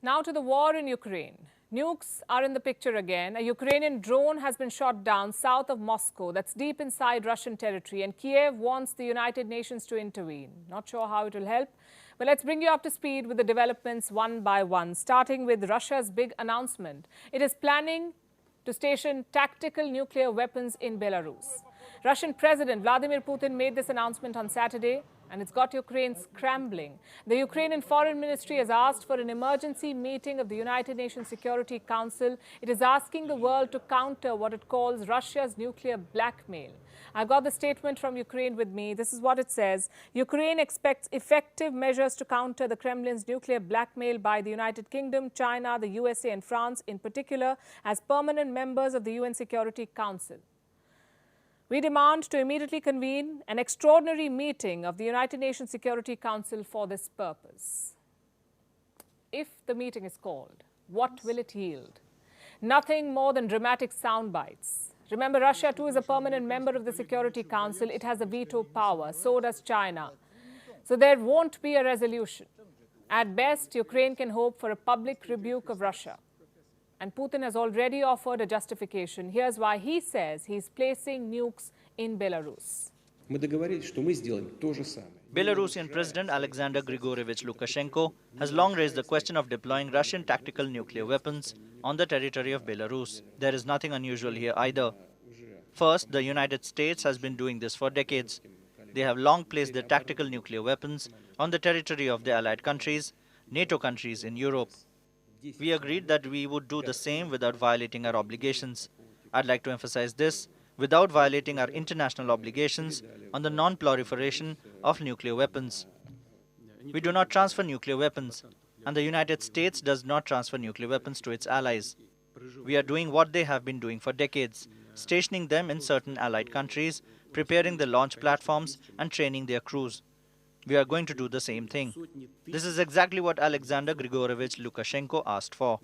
Now to the war in Ukraine. Nukes are in the picture again. A Ukrainian drone has been shot down south of Moscow, that's deep inside Russian territory, and Kiev wants the United Nations to intervene. Not sure how it will help, but let's bring you up to speed with the developments one by one, starting with Russia's big announcement. It is planning to station tactical nuclear weapons in Belarus. Russian President Vladimir Putin made this announcement on Saturday, and it's got Ukraine scrambling. The Ukrainian Foreign Ministry has asked for an emergency meeting of the United Nations Security Council. It is asking the world to counter what it calls Russia's nuclear blackmail. I've got the statement from Ukraine with me. This is what it says. Ukraine expects effective measures to counter the Kremlin's nuclear blackmail by the United Kingdom, China, the USA and France in particular as permanent members of the UN Security Council. We demand to immediately convene an extraordinary meeting of the United Nations Security Council for this purpose. If the meeting is called, what will it yield? Nothing more than dramatic sound bites. Remember, Russia too is a permanent member of the Security Council. It has a veto power. So does China. So there won't be a resolution. At best, Ukraine can hope for a public rebuke of Russia. And Putin has already offered a justification. Here's why he says he's placing nukes in Belarus. Belarusian President Alexander Grigorievich Lukashenko has long raised the question of deploying Russian tactical nuclear weapons on the territory of Belarus. There is nothing unusual here either. First, the United States has been doing this for decades. They have long placed their tactical nuclear weapons on the territory of the allied countries, NATO countries in Europe. We agreed that we would do the same without violating our obligations. I'd like to emphasize this, without violating our international obligations on the non-proliferation of nuclear weapons. We do not transfer nuclear weapons, and the United States does not transfer nuclear weapons to its allies. We are doing what they have been doing for decades, stationing them in certain allied countries, preparing the launch platforms and training their crews. We are going to do the same thing. This is exactly what Alexander Grigorievich Lukashenko asked for.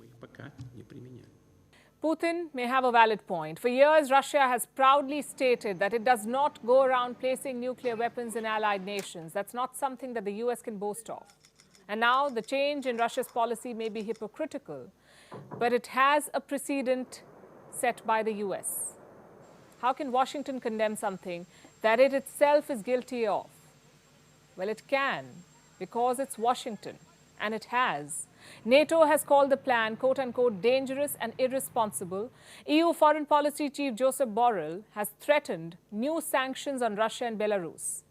Putin may have a valid point. For years, Russia has proudly stated that it does not go around placing nuclear weapons in allied nations. That's not something that the US can boast of. And now the change in Russia's policy may be hypocritical, but it has a precedent set by the US. How can Washington condemn something that it itself is guilty of? Well, it can, because it's Washington, and it has. NATO has called the plan, quote-unquote, dangerous and irresponsible. EU Foreign Policy Chief Joseph Borrell has threatened new sanctions on Russia and Belarus.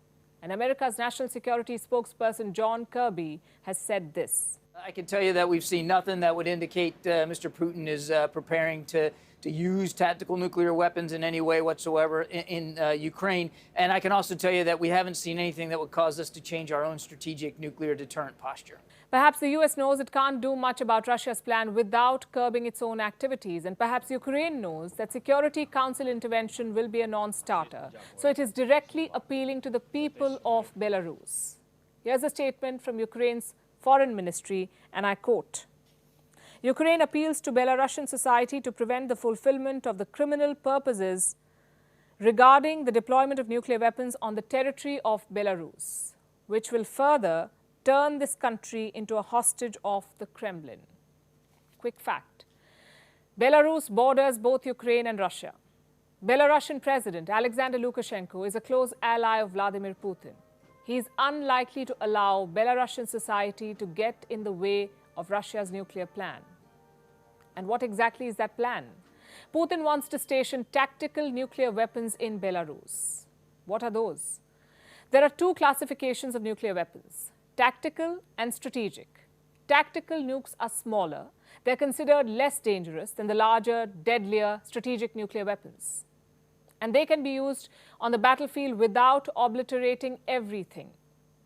And America's national security spokesperson John Kirby has said this. I can tell you that we've seen nothing that would indicate Mr. Putin is preparing to use tactical nuclear weapons in any way whatsoever in Ukraine. And I can also tell you that we haven't seen anything that would cause us to change our own strategic nuclear deterrent posture. Perhaps the US knows it can't do much about Russia's plan without curbing its own activities. And perhaps Ukraine knows that Security Council intervention will be a non-starter. So it is directly appealing to the people of Belarus. Here's a statement from Ukraine's Foreign Ministry, and I quote, Ukraine appeals to Belarusian society to prevent the fulfillment of the criminal purposes regarding the deployment of nuclear weapons on the territory of Belarus, which will further turn this country into a hostage of the Kremlin. Quick fact. Belarus borders both Ukraine and Russia. Belarusian President Alexander Lukashenko is a close ally of Vladimir Putin. He is unlikely to allow Belarusian society to get in the way of Russia's nuclear plan. And what exactly is that plan? Putin wants to station tactical nuclear weapons in Belarus. What are those? There are two classifications of nuclear weapons, tactical and strategic. Tactical nukes are smaller. They're considered less dangerous than the larger, deadlier strategic nuclear weapons. And they can be used on the battlefield without obliterating everything.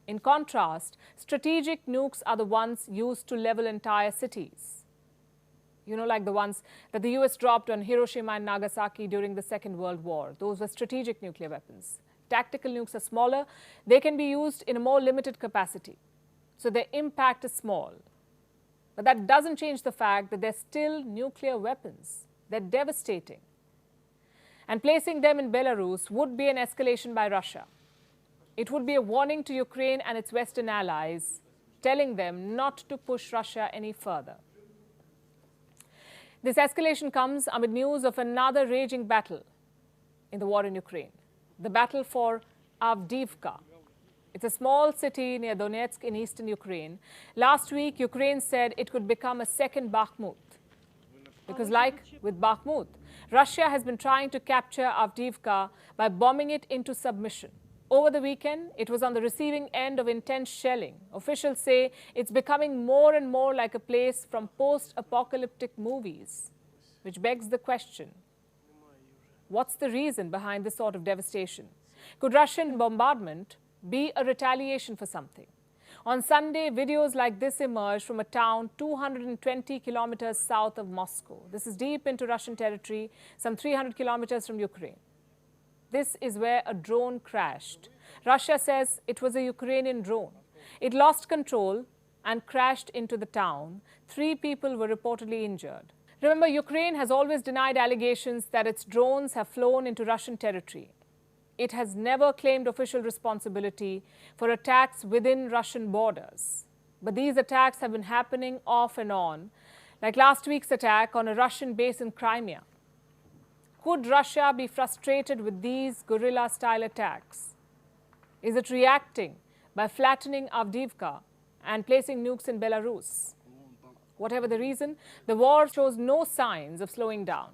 In contrast, strategic nukes are the ones used to level entire cities. You know, like the ones that the US dropped on Hiroshima and Nagasaki during the Second World War. Those were strategic nuclear weapons. Tactical nukes are smaller. They can be used in a more limited capacity. So their impact is small. But that doesn't change the fact that they're still nuclear weapons. They're devastating. And placing them in Belarus would be an escalation by Russia. It would be a warning to Ukraine and its Western allies, telling them not to push Russia any further. This escalation comes amid news of another raging battle in the war in Ukraine, the battle for Avdiivka. It's a small city near Donetsk in eastern Ukraine. Last week, Ukraine said it could become a second Bakhmut. Because like with Bakhmut, Russia has been trying to capture Avdiivka by bombing it into submission. Over the weekend, it was on the receiving end of intense shelling. Officials say it's becoming more and more like a place from post-apocalyptic movies, which begs the question, what's the reason behind this sort of devastation? Could Russian bombardment be a retaliation for something? On Sunday, videos like this emerged from a town 220 kilometers south of Moscow. This is deep into Russian territory, some 300 kilometers from Ukraine. This is where a drone crashed. Russia says it was a Ukrainian drone. It lost control and crashed into the town. 3 people were reportedly injured. Remember, Ukraine has always denied allegations that its drones have flown into Russian territory. It has never claimed official responsibility for attacks within Russian borders. But these attacks have been happening off and on, like last week's attack on a Russian base in Crimea. Could Russia be frustrated with these guerrilla-style attacks? Is it reacting by flattening Avdiivka and placing nukes in Belarus? Whatever the reason, the war shows no signs of slowing down,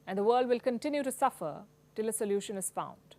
and the world will continue to suffer till a solution is found.